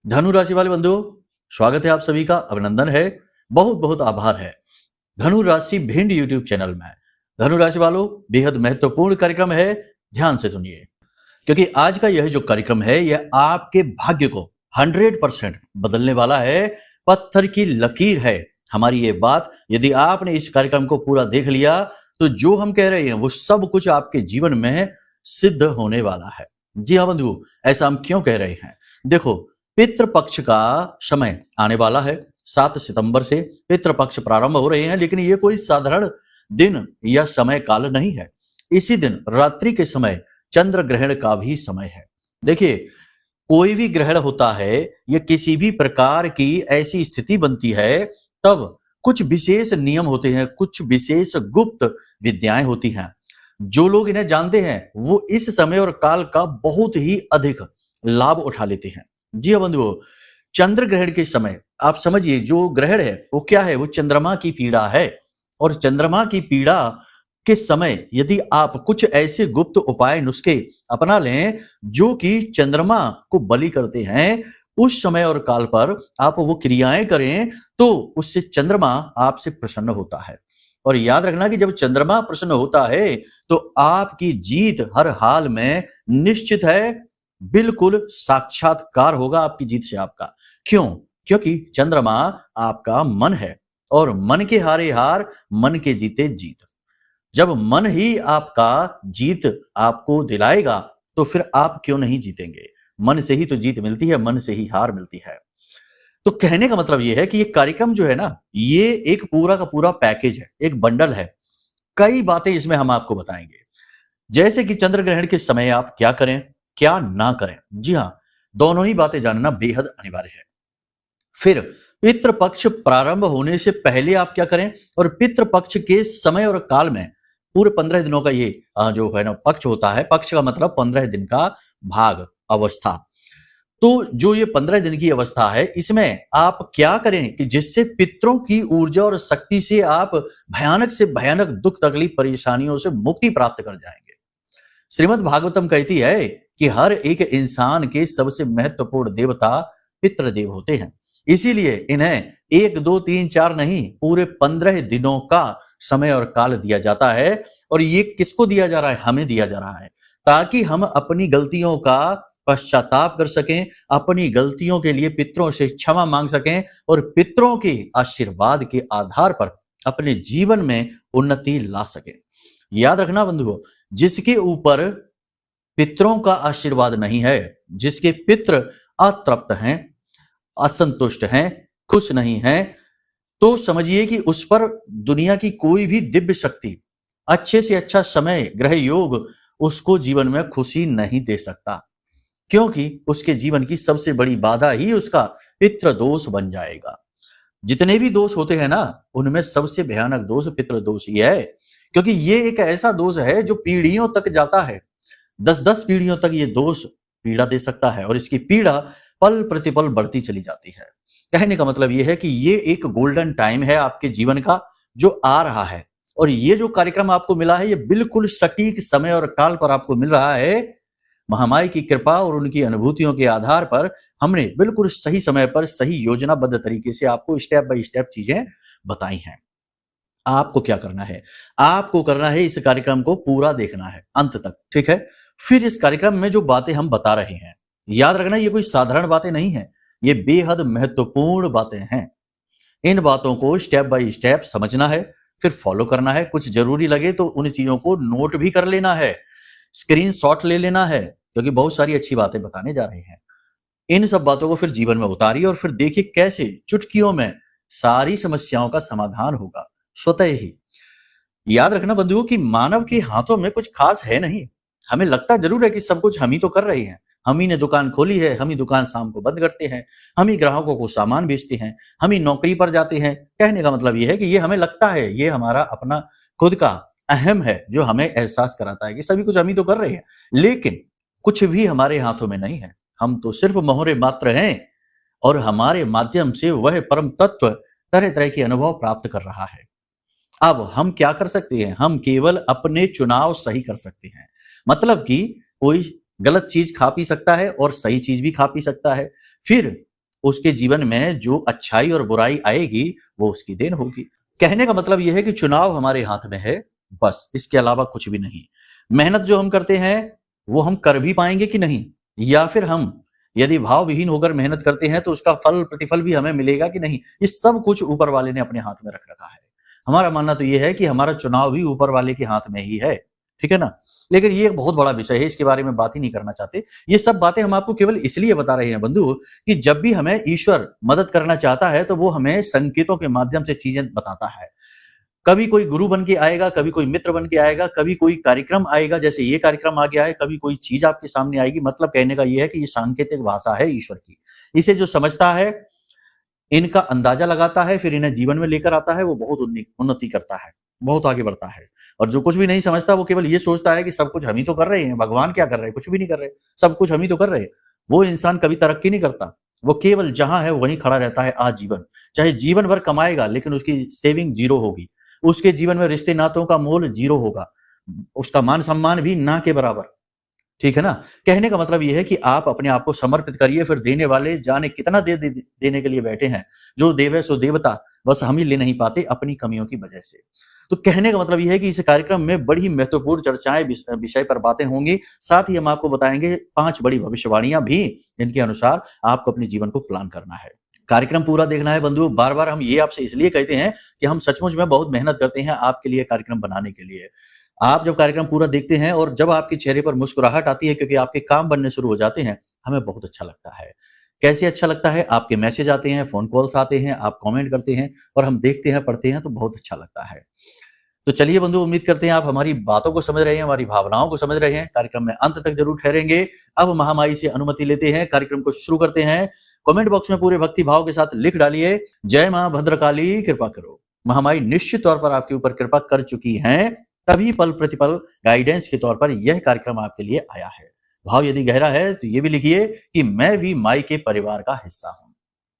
धनु राशि वाले बंधुओं, स्वागत है आप सभी का। अभिनंदन है, बहुत बहुत आभार है। धनु राशि भिंड यूट्यूब चैनल में धनु राशि वालों बेहद महत्वपूर्ण कार्यक्रम है, ध्यान से सुनिए, क्योंकि आज का यह जो कार्यक्रम है यह आपके भाग्य को 100% बदलने वाला है। पत्थर की लकीर है हमारी ये बात। यदि आपने इस कार्यक्रम को पूरा देख लिया तो जो हम कह रहे हैं वो सब कुछ आपके जीवन में सिद्ध होने वाला है। जी हाँ बंधु, ऐसा हम क्यों कह रहे हैं? देखो, पितृपक्ष का समय आने वाला है। 7 सितंबर से पितृपक्ष प्रारंभ हो रहे हैं, लेकिन ये कोई साधारण दिन या समय काल नहीं है। इसी दिन रात्रि के समय चंद्र ग्रहण का भी समय है। देखिए, कोई भी ग्रहण होता है या किसी भी प्रकार की ऐसी स्थिति बनती है, तब कुछ विशेष नियम होते हैं, कुछ विशेष गुप्त विद्याएं होती हैं। जो लोग इन्हें जानते हैं वो इस समय और काल का बहुत ही अधिक लाभ उठा लेते हैं। जी हाँ बंधुओं, चंद्र ग्रहण के समय आप समझिए, जो ग्रहण है वो क्या है? वो चंद्रमा की पीड़ा है। और चंद्रमा की पीड़ा के समय यदि आप कुछ ऐसे गुप्त उपाय नुस्खे अपना लें जो कि चंद्रमा को बलि करते हैं, उस समय और काल पर आप वो क्रियाएं करें तो उससे चंद्रमा आपसे प्रसन्न होता है। और याद रखना कि जब चंद्रमा प्रसन्न होता है तो आपकी जीत हर हाल में निश्चित है। बिल्कुल साक्षात्कार होगा आपकी जीत से आपका। क्यों? क्योंकि चंद्रमा आपका मन है, और मन के हारे हार, मन के जीते जीत। जब मन ही आपका जीत आपको दिलाएगा तो फिर आप क्यों नहीं जीतेंगे? मन से ही तो जीत मिलती है, मन से ही हार मिलती है। तो कहने का मतलब यह है कि ये कार्यक्रम जो है ना, ये एक पूरा का पूरा पैकेज है, एक बंडल है। कई बातें इसमें हम आपको बताएंगे, जैसे कि चंद्र ग्रहण के समय आप क्या करें, क्या ना करें। जी हाँ, दोनों ही बातें जानना बेहद अनिवार्य है। फिर पितृपक्ष प्रारंभ होने से पहले आप क्या करें, और पितृपक्ष के समय और काल में पूरे 15 दिनों का ये जो है ना पक्ष होता है। पक्ष का मतलब 15 दिन का भाग, अवस्था। तो जो ये 15 दिन की अवस्था है, इसमें आप क्या करें कि जिससे पितरों की ऊर्जा और शक्ति से आप भयानक से भयानक दुख तकलीफ परेशानियों से मुक्ति प्राप्त कर जाएंगे। श्रीमद् भागवतम कहती है कि हर एक इंसान के सबसे महत्वपूर्ण देवता पितृदेव होते हैं। इसीलिए इन्हें 1 2 3 4 नहीं, पूरे 15 दिनों का समय और काल दिया जाता है। और ये किसको दिया जा रहा है? हमें दिया जा रहा है, ताकि हम अपनी गलतियों का पश्चाताप कर सकें, अपनी गलतियों के लिए पितरों से क्षमा मांग सकें, और पितरों के आशीर्वाद के आधार पर अपने जीवन में उन्नति ला सकें। याद रखना बंधुओं, जिसके ऊपर पितरों का आशीर्वाद नहीं है, जिसके पित्र अतृप्त हैं, असंतुष्ट हैं, खुश नहीं हैं, तो समझिए कि उस पर दुनिया की कोई भी दिव्य शक्ति, अच्छे से अच्छा समय, ग्रह योग उसको जीवन में खुशी नहीं दे सकता, क्योंकि उसके जीवन की सबसे बड़ी बाधा ही उसका पितृ दोष बन जाएगा। जितने भी दोष होते हैं ना, उनमें सबसे भयानक दोष पितृ दोष ही है, क्योंकि ये एक ऐसा दोष है जो पीढ़ियों तक जाता है। 10-10 पीढ़ियों तक ये दोष पीड़ा दे सकता है, और इसकी पीड़ा पल प्रतिपल बढ़ती चली जाती है। कहने का मतलब ये है कि ये एक गोल्डन टाइम है आपके जीवन का जो आ रहा है, और ये जो कार्यक्रम आपको मिला है ये बिल्कुल सटीक समय और काल पर आपको मिल रहा है। महामाई की कृपा और उनकी अनुभूतियों के आधार पर हमने बिल्कुल सही समय पर सही योजनाबद्ध तरीके से आपको स्टेप बाय स्टेप चीजें बताई हैं। आपको क्या करना है? आपको करना है इस कार्यक्रम को पूरा देखना है अंत तक, ठीक है? फिर इस कार्यक्रम में जो बातें हम बता रहे हैं, याद रखना ये कोई साधारण बातें नहीं है, ये बेहद महत्वपूर्ण बातें हैं। इन बातों को स्टेप बाय स्टेप समझना है, फिर फॉलो करना है। कुछ जरूरी लगे तो उन चीजों को नोट भी कर लेना है, स्क्रीनशॉट ले लेना है, क्योंकि बहुत सारी अच्छी बातें बताने जा रहे हैं। इन सब बातों को फिर जीवन में उतारिए, और फिर देखिए कैसे चुटकियों में सारी समस्याओं का समाधान होगा स्वतः ही। याद रखना बंधुओं कि मानव के हाथों में कुछ खास है नहीं। हमें लगता जरूर है कि सब कुछ हम ही तो कर रहे हैं, हम ही ने दुकान खोली है, हम ही दुकान शाम को बंद करते हैं, हम ही ग्राहकों को सामान बेचते हैं, हम ही नौकरी पर जाते हैं। कहने का मतलब यह है कि ये हमें लगता है, ये हमारा अपना खुद का अहम है जो हमें एहसास कराता है कि सभी कुछ हम ही तो कर रहे हैं, लेकिन कुछ भी हमारे हाथों में नहीं है। हम तो सिर्फ मोहरे मात्र हैं, और हमारे माध्यम से वह परम तत्व तरह तरह के अनुभव प्राप्त कर रहा है। अब हम क्या कर सकते हैं? हम केवल अपने चुनाव सही कर सकते हैं। मतलब कि कोई गलत चीज खा पी सकता है और सही चीज भी खा पी सकता है, फिर उसके जीवन में जो अच्छाई और बुराई आएगी वो उसकी देन होगी। कहने का मतलब यह है कि चुनाव हमारे हाथ में है, बस इसके अलावा कुछ भी नहीं। मेहनत जो हम करते हैं वो हम कर भी पाएंगे कि नहीं, या फिर हम यदि भाव विहीन होकर मेहनत करते हैं तो उसका फल प्रतिफल भी हमें मिलेगा कि नहीं, ये सब कुछ ऊपर वाले ने अपने हाथ में रख रखा है। हमारा मानना तो ये है कि हमारा चुनाव भी ऊपर वाले के हाथ में ही है, ठीक है ना। लेकिन ये एक बहुत बड़ा विषय है, इसके बारे में बात ही नहीं करना चाहते। ये सब बातें हम आपको केवल इसलिए बता रहे हैं बंधु कि जब भी हमें ईश्वर मदद करना चाहता है तो वो हमें संकेतों के माध्यम से चीजें बताता है। कभी कोई गुरु बन के आएगा, कभी कोई मित्र बन के आएगा, कभी कोई कार्यक्रम आएगा, जैसे ये कार्यक्रम आ गया है, कभी कोई चीज आपके सामने आएगी। मतलब कहने का ये है कि ये सांकेतिक भाषा है ईश्वर की। इसे जो समझता है, इनका अंदाजा लगाता है, फिर इन्हें जीवन में लेकर आता है, वो बहुत उन्नति करता है, बहुत आगे बढ़ता है। और जो कुछ भी नहीं समझता वो केवल ये सोचता है कि सब कुछ हम ही तो कर रहे हैं, भगवान क्या कर रहे हैं, कुछ भी नहीं कर रहे, सब कुछ हम ही तो कर रहे हैं। वो इंसान कभी तरक्की नहीं करता, वो केवल जहां है वहीं खड़ा रहता है आजीवन। चाहे जीवन भर कमाएगा लेकिन उसकी सेविंग जीरो होगी, उसके जीवन में रिश्ते नातों का मोल जीरो होगा, उसका मान सम्मान भी ना के बराबर, ठीक है ना। कहने का मतलब यह है कि आप अपने आप को समर्पित करिए, फिर देने वाले जाने कितना देने के लिए बैठे हैं। जो देवे सो देवता, बस हम ही ले नहीं पाते अपनी कमियों की वजह से। तो कहने का मतलब यह है कि इस कार्यक्रम में बड़ी महत्वपूर्ण चर्चाएं विषय पर बातें होंगी। साथ ही हम आपको बताएंगे 5 बड़ी भविष्यवाणियां भी, जिनके अनुसार आपको अपने जीवन को प्लान करना है। कार्यक्रम पूरा देखना है बंधु। बार बार हम ये आपसे इसलिए कहते हैं कि हम सचमुच में बहुत मेहनत करते हैं आपके लिए कार्यक्रम बनाने के लिए। आप जब कार्यक्रम पूरा देखते हैं और जब आपके चेहरे पर मुस्कुराहट आती है क्योंकि आपके काम बनने शुरू हो जाते हैं, हमें बहुत अच्छा लगता है। कैसे अच्छा लगता है? आपके मैसेज आते हैं, फोन कॉल्स आते हैं, आप कमेंट करते हैं और हम देखते हैं, पढ़ते हैं तो बहुत अच्छा लगता है। तो चलिए बंधु, उम्मीद करते हैं आप हमारी बातों को समझ रहे हैं, हमारी भावनाओं को समझ रहे हैं। कार्यक्रम में अंत तक जरूर ठहरेंगे। अब महामाई से अनुमति लेते हैं, कार्यक्रम को शुरू करते हैं। कमेंट बॉक्स में पूरे भक्ति भाव के साथ लिख डालिए, जय मां भद्रकाली कृपा करो। महामाई निश्चित तौर पर आपके ऊपर कृपा कर चुकी हैं, तभी पल प्रतिपल गाइडेंस के तौर पर यह कार्यक्रम आपके लिए आया है। भाव यदि गहरा है तो ये भी लिखिए कि मैं भी माई के परिवार का हिस्सा हूं।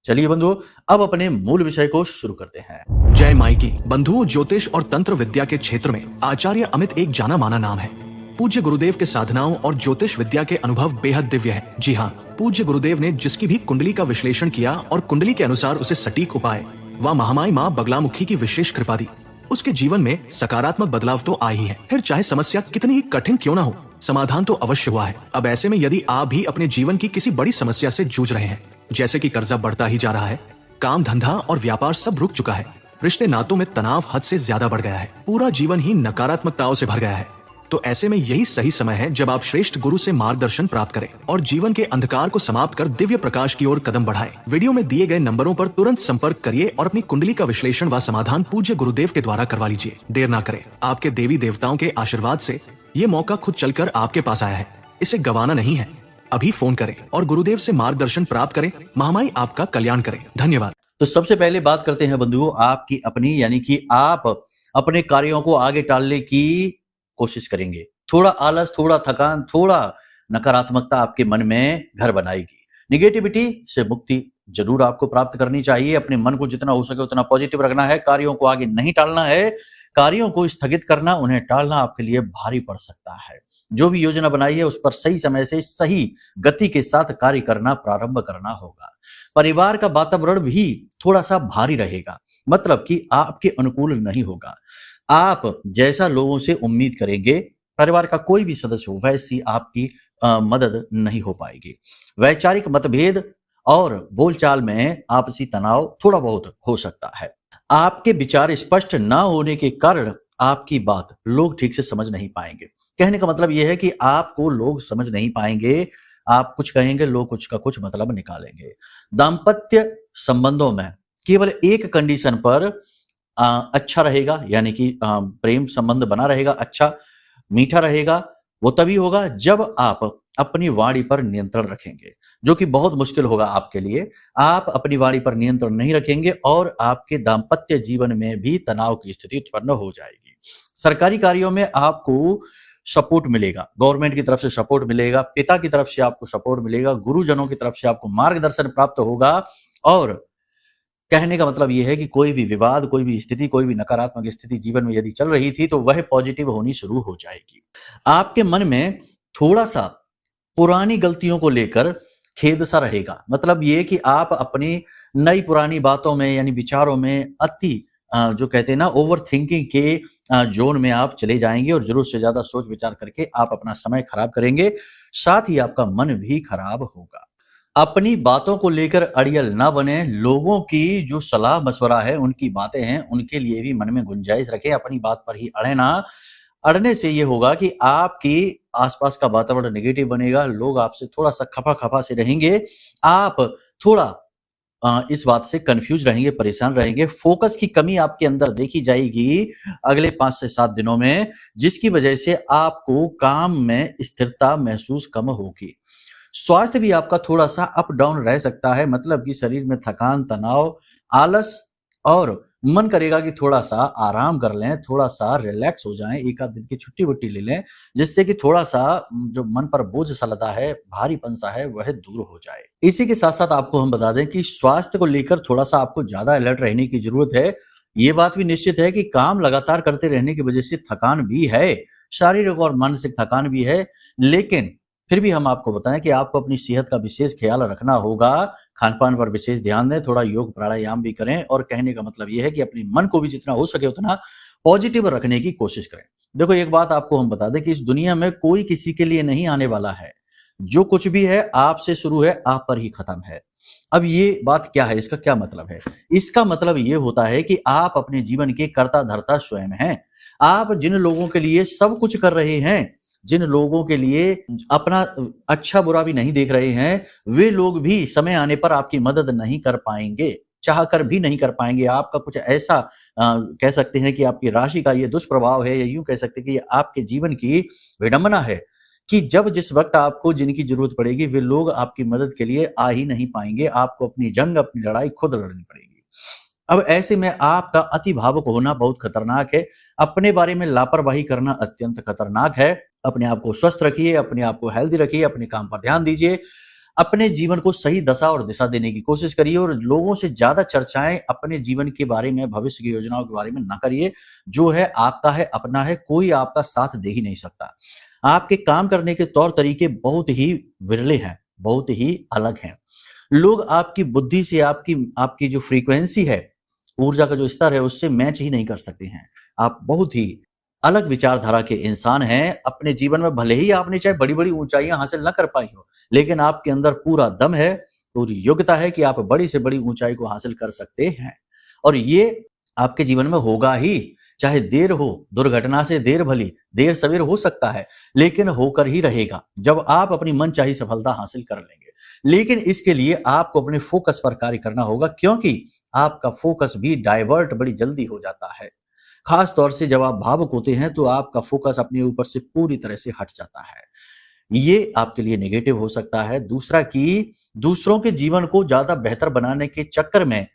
चलिए बंधु, अब अपने मूल विषय को शुरू करते हैं। जय माई की। बंधुओं, ज्योतिष और तंत्र विद्या के क्षेत्र में आचार्य अमित एक जाना माना नाम है। पूज्य गुरुदेव के साधनाओं और ज्योतिष विद्या के अनुभव बेहद दिव्य है। जी हाँ, पूज्य गुरुदेव ने जिसकी भी कुंडली का विश्लेषण किया और कुंडली के अनुसार उसे सटीक उपाय व महामाई माँ बगलामुखी की विशेष कृपा दी, उसके जीवन में सकारात्मक बदलाव तो आए ही है। फिर चाहे समस्या कितनी ही कठिन क्यों ना हो, समाधान तो अवश्य हुआ है। अब ऐसे में यदि आप भी अपने जीवन की किसी बड़ी समस्या से जूझ रहे हैं, जैसे कि कर्जा बढ़ता ही जा रहा है, काम धंधा और व्यापार सब रुक चुका है, रिश्ते नातों में तनाव हद से ज्यादा बढ़ गया है, पूरा जीवन ही नकारात्मकताओं से भर गया है, तो ऐसे में यही सही समय है जब आप श्रेष्ठ गुरु से मार्गदर्शन प्राप्त करें और जीवन के अंधकार को समाप्त कर दिव्य प्रकाश की ओर कदम बढ़ाएं। वीडियो में दिए गए नंबरों पर तुरंत संपर्क करिए और अपनी कुंडली का विश्लेषण व समाधान पूज्य गुरुदेव के द्वारा करवा लीजिए। देर ना करें, आपके देवी देवताओं के आशीर्वाद से ये मौका खुद चलकर आपके पास आया है, इसे गंवाना नहीं है। अभी फोन करें और गुरुदेव से मार्गदर्शन प्राप्त करें। महामाई आपका कल्याण करें। धन्यवाद। तो सबसे पहले बात करते हैं बंधुओं आपकी अपनी, यानी कि आप अपने कार्यों को आगे टालने की कोशिश करेंगे। थोड़ा आलस, थोड़ा थकान, थोड़ा नकारात्मकता आपके मन में घर बनाएगी। निगेटिविटी से मुक्ति जरूर आपको प्राप्त करनी चाहिए। अपने मन को जितना हो सके उतना पॉजिटिव रखना है, कार्यों को आगे नहीं टालना है, कार्यों को स्थगित करना, उन्हें टालना आपके लिए भारी पड़ सकता है। जो भी योजना बनाई है उस पर सही समय से सही गति के साथ कार्य करना प्रारंभ करना होगा। परिवार का वातावरण भी थोड़ा सा भारी रहेगा, मतलब कि आपके अनुकूल नहीं होगा। आप जैसा लोगों से उम्मीद करेंगे, परिवार का कोई भी सदस्य हो, वैसी आपकी मदद नहीं हो पाएगी। वैचारिक मतभेद और बोलचाल में आपसी तनाव थोड़ा बहुत हो सकता है। आपके विचार स्पष्ट ना होने के कारण आपकी बात लोग ठीक से समझ नहीं पाएंगे। कहने का मतलब यह है कि आपको लोग समझ नहीं पाएंगे, आप कुछ कहेंगे, लोग कुछ का कुछ मतलब निकालेंगे। दाम्पत्य संबंधों में केवल एक कंडीशन पर अच्छा रहेगा, यानी कि प्रेम संबंध बना रहेगा, अच्छा मीठा रहेगा, वो तभी होगा जब आप अपनी वाणी पर नियंत्रण रखेंगे, जो कि बहुत मुश्किल होगा आपके लिए। आप अपनी वाणी पर नियंत्रण नहीं रखेंगे और आपके दाम्पत्य जीवन में भी तनाव की स्थिति उत्पन्न हो जाएगी। सरकारी कार्यों में आपको सपोर्ट मिलेगा, गवर्नमेंट की तरफ से सपोर्ट मिलेगा, पिता की तरफ से आपको सपोर्ट मिलेगा, गुरुजनों की तरफ से आपको मार्गदर्शन प्राप्त होगा। और कहने का मतलब यह है कि कोई भी विवाद, कोई भी स्थिति, कोई भी नकारात्मक स्थिति जीवन में यदि चल रही थी तो वह पॉजिटिव होनी शुरू हो जाएगी। आपके मन में थोड़ा सा पुरानी गलतियों को लेकर खेद सा रहेगा। मतलब ये कि आप अपनी नई पुरानी बातों में यानी विचारों में अति जो कहते हैं ना ओवर थिंकिंग के ज़ोन में आप चले जाएँगे और ज़रूरत से ज़्यादा सोच विचार करके आप अपना समय खराब करेंगे, साथ ही आपका मन भी खराब होगा। अपनी बातों को लेकर अड़ियल ना बने, लोगों की जो सलाह-मशवरा है, उनकी बातें हैं, उनके लिए भी मन में गुंजाइश रखें, अपनी बात पर ही अड़े ना। अड़ने से ये होगा कि आपके आसपास का वातावरण नेगेटिव बनेगा, लोग आपसे थोड़ा-सा खफा-खफा से रहेंगे, आप थोड़ा इस बात से कन्फ्यूज़ रहेंगे, परेशान रहेंगे, फ़ोकस की कमी आपके अंदर देखी जाएगी अगले 5 से 7 दिनों में, जिसकी वजह से आपको काम में स्थिरता महसूस कम होगी। स्वास्थ्य भी आपका थोड़ा-सा अप डाउन रह सकता है, मतलब कि शरीर में थकान, तनाव, आलस और मन करेगा कि थोड़ा-सा आराम कर लें, थोड़ा-सा रिलैक्स हो जाएँ, 1 आध दिन की छुट्टी-वुट्टी ले लें, जिससे कि थोड़ा-सा जो मन पर बोझ-सा लदा है, भारीपन-सा है, वह दूर हो जाए। इसी के साथ-साथ आपको हम बता दें कि स्वास्थ्य को लेकर थोड़ा-सा आपको ज़्यादा अलर्ट रहने की ज़रूरत है। ये बात भी निश्चित है कि काम लगातार करते रहने की वजह से थकान भी है, शारीरिक और मानसिक थकान भी है, लेकिन फिर भी हम आपको बताएँ कि आपको अपनी सेहत का विशेष ख़्याल रखना होगा, खान-पान पर विशेष ध्यान दें, थोड़ा योग प्राणायाम भी करें और कहने का मतलब ये है कि अपने मन को भी जितना हो सके उतना पॉज़िटिव रखने की कोशिश करें। देखो एक बात आपको हम बता दें कि इस दुनिया में कोई किसी के लिए नहीं आने वाला है। जो कुछ भी है आपसे शुरू है, आप पर ही ख़त्म है। अब ये बात क्या है, इसका क्या मतलब है? इसका मतलब ये होता है कि आप अपने जीवन के कर्ता-धर्ता स्वयं हैं। आप जिन लोगों के लिए सब कुछ कर रहे हैं, जिन लोगों के लिए अपना अच्छा-बुरा भी नहीं देख रहे हैं, वे लोग भी समय आने पर आपकी मदद नहीं कर पाएँगे, चाहकर भी नहीं कर पाएँगे। आपका कुछ ऐसा कह सकते हैं कि आपकी राशि का ये दुष्प्रभाव है या यूँ कह सकते हैं कि ये आपके जीवन की विडंबना है कि जब जिस वक़्त आपको जिनकी ज़रूरत पड़ेगी, वे लोग आपकी मदद के लिए आ ही नहीं पाएँगे। आपको अपनी जंग, अपनी लड़ाई खुद लड़नी पड़ेगी। अब ऐसे में आपका अति भावुक होना बहुत खतरनाक है। अपने बारे में लापरवाही करना अत्यंत खतरनाक है। अपने आप को स्वस्थ रखिए, अपने आप को हेल्दी रखिए, अपने काम पर ध्यान दीजिए। अपने जीवन को सही दशा और दिशा देने की कोशिश करिए और लोगों से ज़्यादा चर्चाएँ अपने जीवन के बारे में, भविष्य की योजनाओं के बारे में ना करिए। जो है आपका है, अपना है, कोई आपका साथ दे ही नहीं सकता। आपके काम करने के तौर तरीके बहुत ही विरले हैं, बहुत ही अलग हैं। लोग आपकी बुद्धि से आपकी आपकी जो फ्रीक्वेंसी है, ऊर्जा का जो स्तर है उससे मैच ही नहीं कर सकते हैं। आप बहुत ही अलग विचारधारा के इंसान हैं। अपने जीवन में भले ही आपने चाहे बड़ी-बड़ी ऊँचाइयाँ हासिल ना कर पाई हो, लेकिन आपके अंदर पूरा दम है, पूरी योग्यता है कि आप बड़ी से बड़ी ऊँचाई को हासिल कर सकते हैं। और ये आपके जीवन में होगा ही, चाहे देर हो, दुर्घटना से देर भली, देर-सवेर हो सकता है, लेकिन होकर ही रहेगा, जब आप अपनी मनचाही सफलता हासिल कर लेंगे। लेकिन इसके लिए आपको अपने फ़ोकस पर कार्य करना होगा क्योंकि आपका फ़ोकस भी डाइवर्ट बड़ी जल्दी हो जाता है। ख़ास तौर से जब आप भावुक होते हैं तो आपका फ़ोकस अपने ऊपर से पूरी तरह से हट जाता है। ये आपके लिए नेगेटिव हो सकता है। दूसरा कि दूसरों के जीवन को ज़्यादा बेहतर बनाने के चक्कर में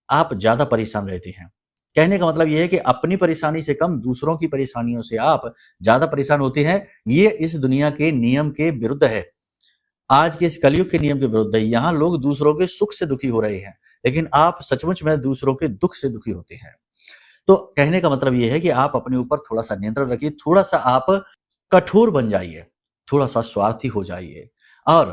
आप ज़्यादा परेशान रहते हैं। कहने का मतलब ये है कि अपनी परेशानी से कम दूसरों की परेशानियों से आप ज़्यादा परेशान होते हैं। ये इस दुनिया के नियम के विरुद्ध है। आज के इस कलयुग के नियम के विरुद्ध है। यहाँ लोग दूसरों के सुख से दुखी हो रहे हैं, लेकिन आप सचमुच में दूसरों के दुख से दुखी होते हैं। तो कहने का मतलब ये है कि आप अपने ऊपर थोड़ा-सा नियंत्रण रखिए, थोड़ा-सा आप कठोर बन जाइए, थोड़ा-सा स्वार्थी हो जाइए और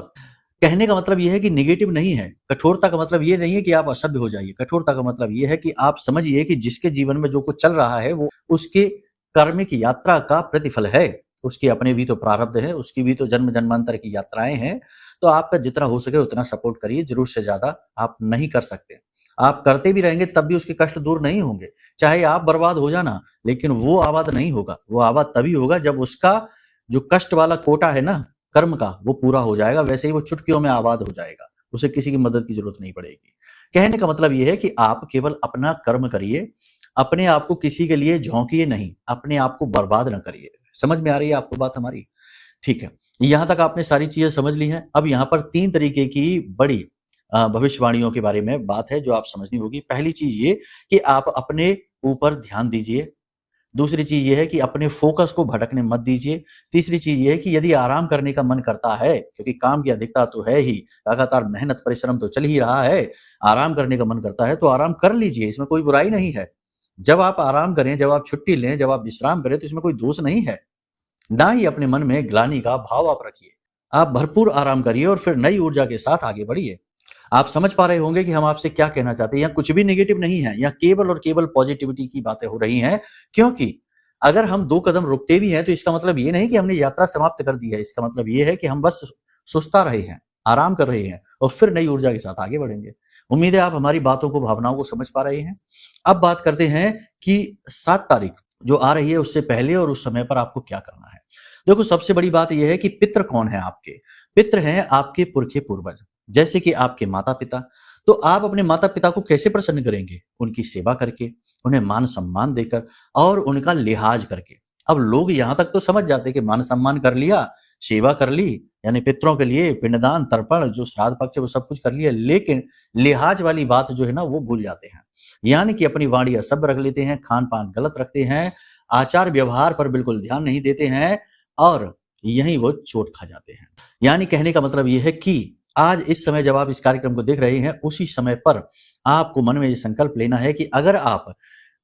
कहने का मतलब ये है कि नेगेटिव नहीं है। कठोरता का मतलब ये नहीं है कि आप असभ्य हो जाइए। कठोरता का मतलब ये है कि आप समझिए कि जिसके जीवन में जो कुछ चल रहा है, वो उसके कर्म की यात्रा का प्रतिफल है। उसके अपने भी तो प्रारब्ध है, उसकी भी तो जन्म-जन्मांतर की यात्राएँ हैं। तो आपका जितना हो सके उतना सपोर्ट करिए, ज़रूरत से ज़्यादा आप नहीं कर सकते। आप करते भी रहेंगे तब भी उसके कष्ट दूर नहीं होंगे। चाहे आप बर्बाद हो जाना, लेकिन वो आबाद नहीं होगा। वो आबाद तभी होगा जब उसका जो कष्ट वाला कोटा है ना, कर्म का, वो पूरा हो जाएगा। वैसे ही वो चुटकियों में आबाद हो जाएगा। उसे किसी की मदद की ज़रूरत नहीं पड़ेगी। कहने का मतलब ये है कि आप केवल अपना कर्म करिए, अपने आप को किसी के लिए झोंकिए नहीं, अपने आप को बर्बाद ना करिए। समझ में आ रही है आपको बात हमारी? ठीक है। यहाँ तक आपने सारी चीज़ें समझ ली हैं। अब यहाँ पर 3 तरीके की बड़ी भविष्यवाणियों के बारे में बात है जो आप समझनी होगी। पहली चीज़ ये कि आप अपने ऊपर ध्यान दीजिए। दूसरी चीज़ ये है कि अपने फ़ोकस को भटकने मत दीजिए। तीसरी चीज़ ये है कि यदि आराम करने का मन करता है, क्योंकि काम की अधिकता तो है ही, लगातार मेहनत परिश्रम तो चल ही रहा है, आराम करने का मन करता है तो आराम कर लीजिए, इसमें कोई बुराई नहीं है। जब आप आराम करें, जब आप छुट्टी लें, जब आप विश्राम करें तो इसमें कोई दोष नहीं है। ना ही अपने मन में ग्लानि का भाव आप रखिए। आप भरपूर आराम करिए और फिर नई ऊर्जा के साथ आगे बढ़िए। आप समझ पा रहे होंगे कि हम आपसे क्या कहना चाहते हैं। यहाँ कुछ भी नेगेटिव नहीं है, यहाँ केवल और केवल पॉजिटिविटी की बातें हो रही हैं। क्योंकि अगर हम 2 कदम रुकते भी हैं तो इसका मतलब ये नहीं कि हमने यात्रा समाप्त कर दी है। इसका मतलब ये है कि हम बस सुस्ता रहे हैं, आराम कर रहे हैं और फिर नई ऊर्जा के साथ आगे बढ़ेंगे। उम्मीद है आप हमारी बातों को, भावनाओं को समझ पा रहे हैं। अब बात करते हैं कि 7 तारीख जो आ रही है उससे पहले और उस समय पर आपको क्या करना है। देखो, सबसे बड़ी बात यह है कि पितृ कौन है आपके? पितृ हैं आपके पुरखे पूर्वज, जैसे कि आपके माता-पिता। तो आप अपने माता-पिता को कैसे प्रसन्न करेंगे? उनकी सेवा करके, उन्हें मान-सम्मान देकर और उनका लिहाज करके। अब लोग यहाँ तक तो समझ जाते हैं कि मान-सम्मान कर लिया, सेवा कर ली, यानी पितरों के लिए पिंडदान, तर्पण, जो श्राद्ध पक्ष है वो सब कुछ कर लिया, लेकिन लिहाज वाली बात जो है ना वो भूल जाते हैं। यानी कि अपनी वाणी असभ्य रख लेते हैं, खान-पान गलत रखते हैं, आचार व्यवहार पर बिल्कुल ध्यान नहीं देते हैं और यहीं वो चोट खा जाते हैं। यानी कहने का मतलब ये है कि आज इस समय जब आप इस कार्यक्रम को देख रहे हैं, उसी समय पर आपको मन में ये संकल्प लेना है कि अगर आप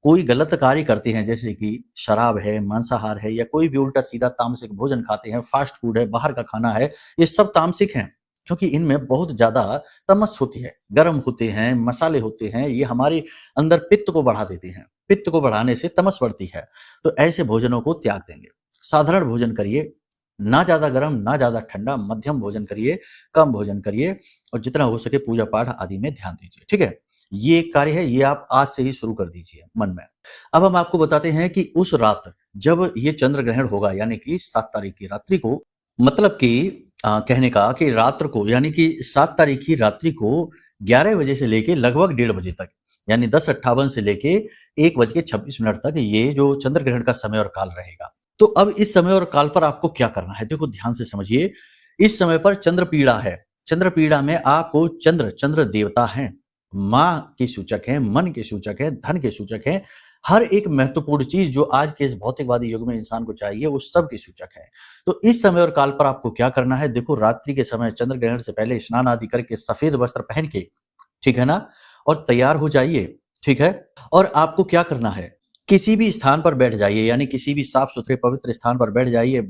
कोई गलत कार्य करते हैं, जैसे कि शराब है, मांसाहार है या कोई भी उल्टा-सीधा तामसिक भोजन खाते हैं, फास्ट फूड है, बाहर का खाना है, ये सब तामसिक हैं। क्योंकि इनमें बहुत ज़्यादा तमस होती है, गरम होते हैं, मसाले होते हैं, ये हमारे अंदर पित्त को बढ़ा देते हैं। पित्त को बढ़ाने से तमस बढ़ती है। तो ऐसे भोजनों को त्याग देंगे। साधारण भोजन करिए, ना ज़्यादा गरम, ना ज़्यादा ठंडा, मध्यम भोजन करिए, कम भोजन करिए और जितना हो सके पूजा-पाठ आदि में ध्यान दीजिए, ठीक है? ये एक कार्य है, ये आप आज से ही शुरू कर दीजिए मन में। अब हम आपको बताते हैं कि उस रात जब ये चंद्र ग्रहण होगा, यानी कि 7 तारीख की रात्रि को, मतलब कि कहने का कि रात्र को, यानी कि 7 तारीख की रात्रि को 11 बजे से लेके लगभग 1:30 बजे तक, यानी 10:58 से लेके 1:26 तक ये जो चंद्र ग्रहण का समय और काल रहेगा। तो अब इस समय और काल पर आपको क्या करना है? देखो, ध्यान से समझिए। इस समय पर चंद्र पीड़ा है। चंद्र पीड़ा में आपको चंद्र देवता हैं, माँ के सूचक हैं, मन के सूचक हैं, धन के सूचक हैं। हर एक महत्वपूर्ण चीज जो आज के इस भौतिकवादी युग में इंसान को चाहिए, वो सब के सूचक है। तो इस समय और काल पर आपको क्या करना है? देखो, रात्रि के समय चंद्र ग्रहण से पहले स्नान आदि करके सफेद वस्त्र पहन के, ठीक है ना, और तैयार हो जाइए, ठीक है। और आपको क्या करना है? किसी भी स्थान पर बैठ जाइए, यानी किसी भी साफ सुथरे पवित्र स्थान पर बैठ जाइए।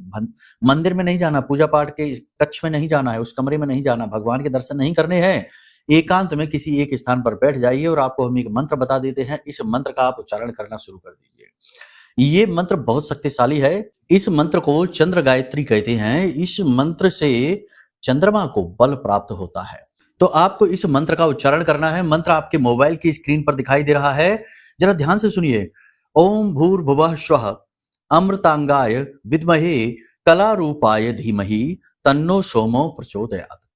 मंदिर में नहीं जाना, पूजा पाठ के कक्ष में नहीं जाना है, उस कमरे में नहीं जाना, भगवान के दर्शन नहीं करने हैं। एकांत में किसी एक स्थान पर बैठ जाइए और आपको हम एक मंत्र बता देते हैं। इस मंत्र का आप उच्चारण करना शुरू कर दीजिए। ये मंत्र बहुत शक्तिशाली है। इस मंत्र को चंद्र गायत्री कहते हैं। इस मंत्र से चंद्रमा को बल प्राप्त होता है। तो आपको इस मंत्र का उच्चारण करना है। मंत्र आपके मोबाइल की स्क्रीन पर दिखाई दे रहा है, जरा ध्यान से सुनिए। ओम भूर्भुवः स्वः अमृतांगाय विद्महे कलारूपाय धीमहि तन्नो सोमो प्रचोदयात्।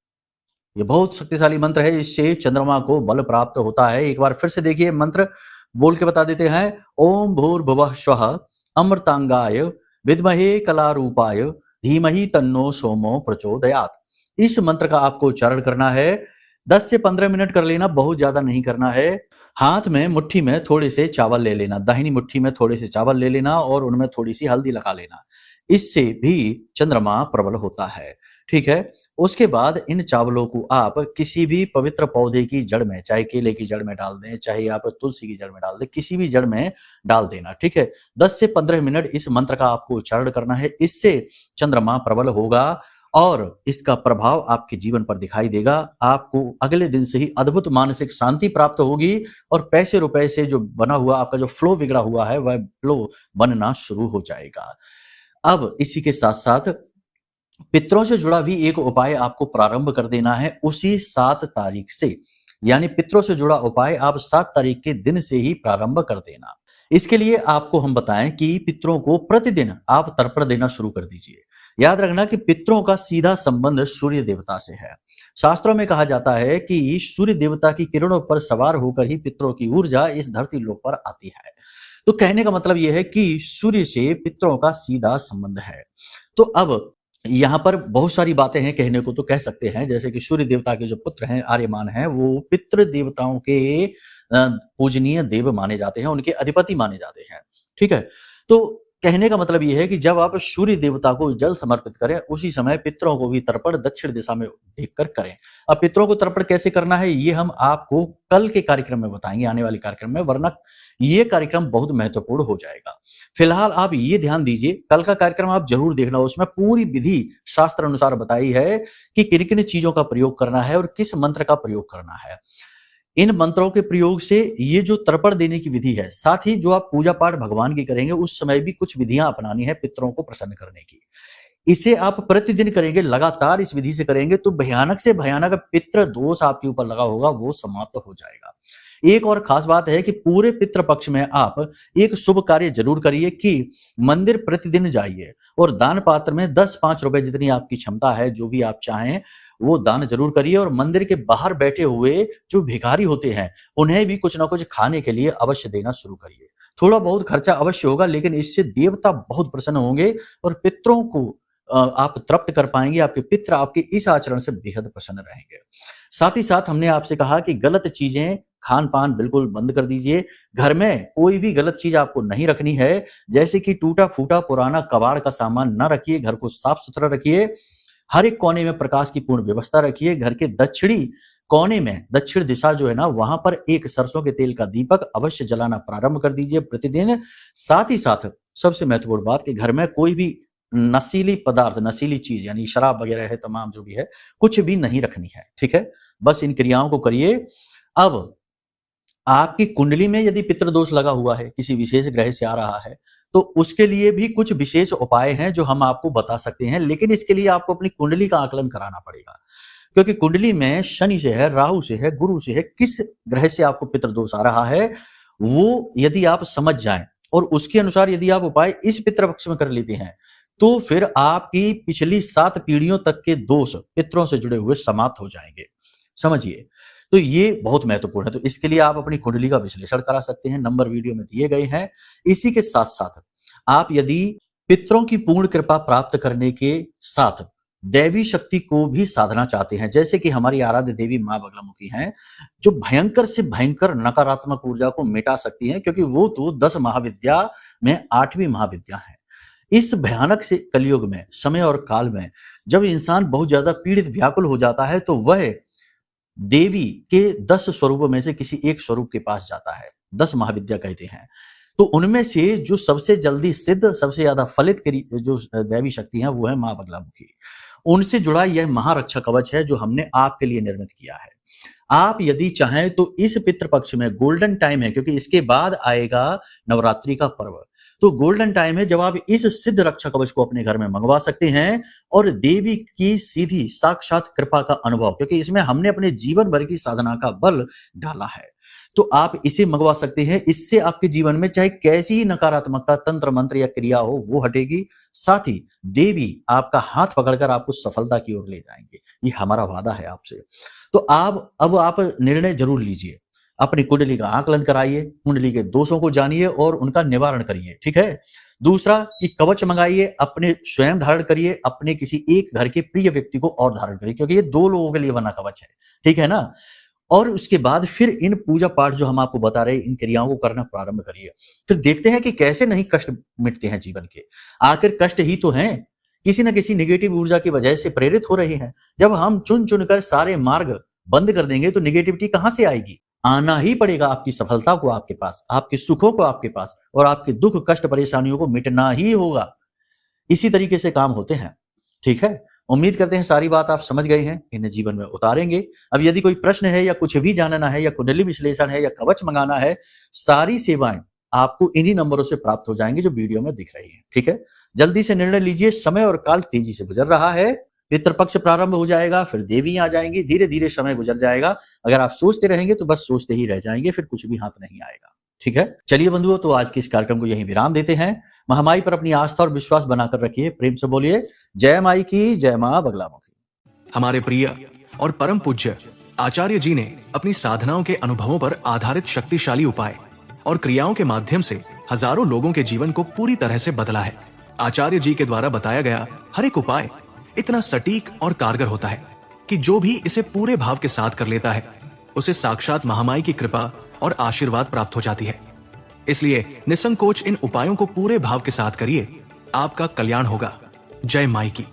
ये बहुत शक्तिशाली मंत्र है, इससे चंद्रमा को बल प्राप्त होता है। एक बार फिर से देखिए, मंत्र बोल के बता देते हैं। ओम भूर्भुवः स्वः अमृतांगाय विद्महे कलारूपाय धीमहि तन्नो सोमो प्रचोदयात्। इस मंत्र का आपको उच्चारण करना है। 10 से 15 मिनट कर लेना, बहुत ज्यादा नहीं करना है। हाथ में मुट्ठी में थोड़े से चावल ले लेना, दाहिनी मुट्ठी में थोड़े से चावल ले लेना और उनमें थोड़ी सी हल्दी लगा लेना। इससे भी चंद्रमा प्रबल होता है, ठीक है। उसके बाद इन चावलों को आप किसी भी पवित्र पौधे की जड़ में, चाहे केले की जड़ में डाल दें, चाहे आप तुलसी की जड़ में डाल दें, किसी भी जड़ में डाल देना, ठीक है। 10 से 15 मिनट इस मंत्र का आपको उच्चारण करना है। इससे चंद्रमा प्रबल होगा और इसका प्रभाव आपके जीवन पर दिखाई देगा। आपको अगले दिन से ही अद्भुत मानसिक शांति प्राप्त होगी और पैसे रुपए से जो बना हुआ आपका जो फ्लो बिगड़ा हुआ है, वह फ्लो बनना शुरू हो जाएगा। अब इसी के साथ साथ पितरों से जुड़ा भी एक उपाय आपको प्रारंभ कर देना है उसी 7 तारीख से। यानी पितरों से जुड़ा उपाय आप 7 तारीख के दिन से ही प्रारंभ कर देना। इसके लिए आपको हम बताएं कि पितरों को प्रतिदिन आप तर्पण देना शुरू कर दीजिए। याद रखना कि पितरों का सीधा संबंध सूर्य देवता से है। शास्त्रों में कहा जाता है कि सूर्य देवता की किरणों पर सवार होकर ही पितरों की ऊर्जा इस धरती लोक पर आती है। तो कहने का मतलब यह है कि सूर्य से पितरों का सीधा संबंध है। तो अब यहाँ पर बहुत सारी बातें हैं कहने को, तो कह सकते हैं जैसे कि सूर्य देवता के जो पुत्र हैं, आर्यमान हैं, वो पितृ देवताओं के पूजनीय देव माने जाते हैं, उनके अधिपति माने जाते हैं, ठीक है। तो कहने का मतलब ये है कि जब आप सूर्य देवता को जल समर्पित करें, उसी समय पितरों को भी तर्पण दक्षिण दिशा में देखकर करें। अब पितरों को तर्पण कैसे करना है ये हम आपको कल के कार्यक्रम में बताएंगे, आने वाले कार्यक्रम में, वरना ये कार्यक्रम बहुत महत्वपूर्ण हो जाएगा। फिलहाल आप ये ध्यान दीजिए, कल का कार्यक्रम आप जरूर देखना, उसमें पूरी विधि शास्त्र अनुसार बताई है कि किन किन चीजों का प्रयोग करना है और किस मंत्र का प्रयोग करना है। इन मंत्रों के प्रयोग से ये जो तर्पण देने की विधि है, साथ ही जो आप पूजा पाठ भगवान की करेंगे उस समय भी कुछ विधियां अपनानी है पितरों को प्रसन्न करने की। इसे आप प्रतिदिन करेंगे, लगातार इस विधि से करेंगे तो भयानक से भयानक पितृ दोष आपके ऊपर लगा होगा वो समाप्त हो जाएगा। एक और खास बात है कि पूरे पितृ पक्ष में आप एक शुभ कार्य जरूर करिए कि मंदिर प्रतिदिन जाइए और दान पात्र में 10-5 रुपए जितनी आपकी क्षमता है, जो भी आप चाहें वो दान जरूर करिए। और मंदिर के बाहर बैठे हुए जो भिखारी होते हैं उन्हें भी कुछ ना कुछ खाने के लिए अवश्य देना शुरू करिए। थोड़ा बहुत खर्चा अवश्य होगा, लेकिन इससे देवता बहुत प्रसन्न होंगे और पितरों को आप तृप्त कर पाएंगे। आपके पितर आपके इस आचरण से बेहद प्रसन्न रहेंगे। साथ ही साथ हमने आपसे कहा कि गलत चीजें खान पान बिल्कुल बंद कर दीजिए। घर में कोई भी गलत चीज आपको नहीं रखनी है, जैसे कि टूटा फूटा पुराना कबाड़ का सामान न रखिए। घर को साफ सुथरा रखिए। हर एक कोने में प्रकाश की पूर्ण व्यवस्था रखिए। घर के दक्षिणी कोने में, दक्षिण दिशा जो है ना, वहां पर एक सरसों के तेल का दीपक अवश्य जलाना प्रारंभ कर दीजिए प्रतिदिन। साथ ही साथ सबसे महत्वपूर्ण बात कि घर में कोई भी नशीली पदार्थ, नशीली चीज यानी शराब वगैरह है, तमाम जो भी है, कुछ भी नहीं रखनी है। ठीक है, बस इन क्रियाओं को करिए। अब आपकी कुंडली में यदि पितृदोष लगा हुआ है, किसी विशेष ग्रह से आ रहा है, तो उसके लिए भी कुछ विशेष उपाय हैं जो हम आपको बता सकते हैं, लेकिन इसके लिए आपको अपनी कुंडली का आकलन कराना पड़ेगा, क्योंकि कुंडली में शनि से है, राहु से है, गुरु से है, किस ग्रह से आपको पितृदोष आ रहा है वो यदि आप समझ जाएं और उसके अनुसार यदि आप उपाय इस पितृपक्ष में कर लेते हैं, तो फिर आपकी पिछली 7 पीढ़ियों तक के दोष पितरों से जुड़े हुए समाप्त हो जाएंगे। समझिए, तो ये बहुत महत्वपूर्ण है। तो इसके लिए आप अपनी कुंडली का विश्लेषण करा सकते हैं, नंबर वीडियो में दिए गए हैं। इसी के साथ साथ आप यदि पितरों की पूर्ण कृपा प्राप्त करने के साथ दैवी शक्ति को भी साधना चाहते हैं, जैसे कि हमारी आराध्य देवी मां बगलामुखी हैं, जो भयंकर से भयंकर नकारात्मक ऊर्जा को मिटा सकती हैं, क्योंकि वो तो 10 महाविद्या में 8वीं महाविद्या है। इस भयानक से कलयुग में, समय और काल में, जब इंसान बहुत ज्यादा पीड़ित व्याकुल हो जाता है तो वह देवी के 10 स्वरूपों में से किसी एक स्वरूप के पास जाता है। 10 महाविद्या कहते हैं, तो उनमें से जो सबसे जल्दी सिद्ध, सबसे ज्यादा फलित जो दैवी शक्ति है वो है मां बगलामुखी। उनसे जुड़ा यह महारक्षा कवच है जो हमने आपके लिए निर्मित किया है। आप यदि चाहें तो इस पितृपक्ष में गोल्डन टाइम है, क्योंकि इसके बाद आएगा नवरात्रि का पर्व, तो गोल्डन टाइम है जब आप इस सिद्ध रक्षा कवच को अपने घर में मंगवा सकते हैं और देवी की सीधी साक्षात कृपा का अनुभव, क्योंकि इसमें हमने अपने जीवन भर की साधना का बल डाला है, तो आप इसे मंगवा सकते हैं। इससे आपके जीवन में चाहे कैसी ही नकारात्मकता, तंत्र मंत्र या क्रिया हो वो हटेगी, साथ ही देवी आपका हाथ पकड़कर आपको सफलता की ओर ले जाएंगे। ये हमारा वादा है आपसे। तो अब आप निर्णय जरूर लीजिए, अपनी कुंडली का आकलन कराइए, कुंडली के दोषों को जानिए और उनका निवारण करिए। ठीक है, दूसरा कि कवच मंगाइए, अपने स्वयं धारण करिए, अपने किसी एक घर के प्रिय व्यक्ति को और धारण करिए, क्योंकि ये 2 लोगों के लिए बना कवच है। ठीक है ना, और उसके बाद फिर इन पूजा पाठ जो हम आपको बता रहे हैं, इन क्रियाओं को करना प्रारंभ करिए। फिर देखते हैं कि कैसे नहीं कष्ट मिटते हैं जीवन के। आखिर कष्ट ही तो हैं, किसी न किसी निगेटिव ऊर्जा की वजह से प्रेरित हो रहे हैं। जब हम चुन चुनकर सारे मार्ग बंद कर देंगे तो निगेटिविटी कहां से आएगी? आना ही पड़ेगा आपकी सफलता को आपके पास, आपके सुखों को आपके पास, और आपके दुख कष्ट परेशानियों को मिटना ही होगा। इसी तरीके से काम होते हैं। ठीक है, उम्मीद करते हैं सारी बात आप समझ गए हैं, इन्हें जीवन में उतारेंगे। अब यदि कोई प्रश्न है या कुछ भी जानना है या कुंडली विश्लेषण है या कवच मंगाना है, सारी सेवाएं आपको इन्हीं नंबरों से प्राप्त हो जाएंगे जो वीडियो में दिख रही है। ठीक है, जल्दी से निर्णय लीजिए, समय और काल तेजी से गुजर रहा है। पितृपक्ष प्रारंभ हो जाएगा, फिर देवी आ जाएंगी, धीरे धीरे समय गुजर जाएगा। अगर आप सोचते रहेंगे तो बस सोचते ही रह जाएंगे, फिर कुछ भी हाथ नहीं आएगा। ठीक है, चलिए बंधुओं, तो आज के इस कार्यक्रम को यहीं विराम देते हैं। महामाई पर अपनी आस्था और विश्वास बनाकर रखिए। प्रेम से बोलिए जय माई की, जय मां बगलामुखी। हमारे प्रिय और परम पूज्य आचार्य जी ने अपनी साधनाओं के अनुभवों पर आधारित शक्तिशाली उपाय और क्रियाओं के माध्यम से हजारों लोगों के जीवन को पूरी तरह से बदला है। आचार्य जी के द्वारा बताया गया हर एक उपाय इतना सटीक और कारगर होता है कि जो भी इसे पूरे भाव के साथ कर लेता है उसे साक्षात महामाई की कृपा और आशीर्वाद प्राप्त हो जाती है। इसलिए निसंकोच इन उपायों को पूरे भाव के साथ करिए। आपका कल्याण होगा। जय माई की।